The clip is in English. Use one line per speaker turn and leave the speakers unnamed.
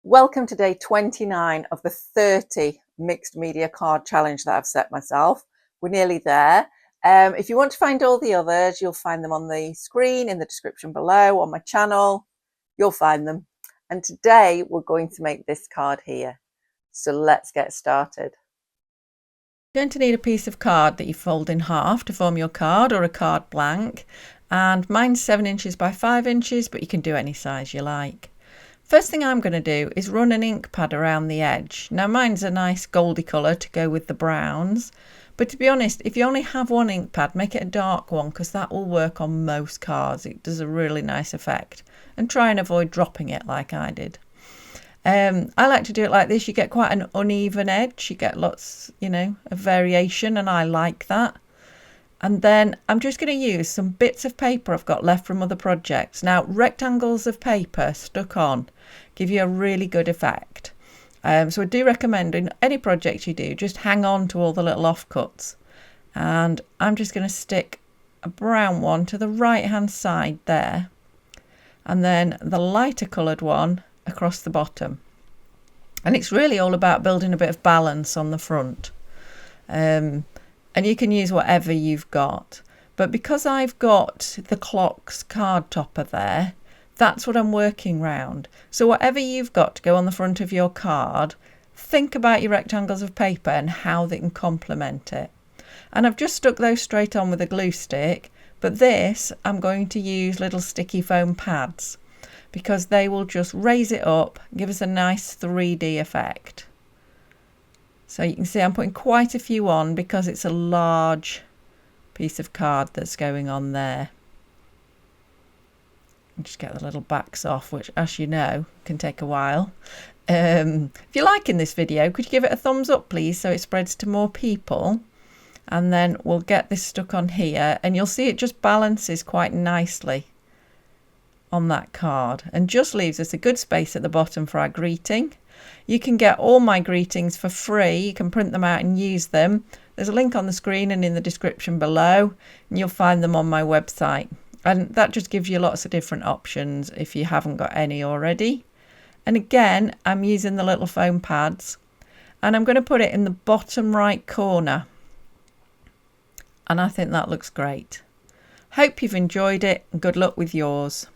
Welcome to day 29 of the 30 mixed media card challenge that I've set myself. We're nearly there. If you want to find all the others, you'll find them on the screen, in the description below, on my channel. You'll find them. And today we're going to make this card here. So let's get started. You're going to need a piece of card that you fold in half to form your card, or a card blank. And mine's 7 inches by 5 inches, but you can do any size you like. First thing I'm going to do is run an ink pad around the edge. Now mine's a nice goldy colour to go with the browns, but to be honest, if you only have one ink pad, make it a dark one, because that will work on most cards. It does a really nice effect, and try and avoid dropping it like I did. I like to do it like this. You get quite an uneven edge, you get lots, of variation, and I like that. And then I'm just going to use some bits of paper I've got left from other projects. Now, rectangles of paper stuck on give you a really good effect. So I do recommend in any project you do, just hang on to all the little offcuts. And I'm just going to stick a brown one to the right hand side there. And then the lighter coloured one across the bottom. And it's really all about building a bit of balance on the front. And you can use whatever you've got. But because I've got the clock's card topper there, that's what I'm working round. So whatever you've got to go on the front of your card, think about your rectangles of paper and how they can complement it. And I've just stuck those straight on with a glue stick, but this I'm going to use little sticky foam pads, because they will just raise it up, give us a nice 3D effect. So you can see I'm putting quite a few on because it's a large piece of card that's going on there. Just get the little backs off, which, as you know, can take a while. If you're liking this video, could you give it a thumbs up, please, so it spreads to more people? And then we'll get this stuck on here, and you'll see it just balances quite nicely on that card and just leaves us a good space at the bottom for our greeting. You can get all my greetings for free. You can print them out and use them. There's a link on the screen and in the description below, and you'll find them on my website. And that just gives you lots of different options if you haven't got any already. And again, I'm using the little foam pads, and I'm going to put it in the bottom right corner. And I think that looks great. Hope you've enjoyed it, and good luck with yours.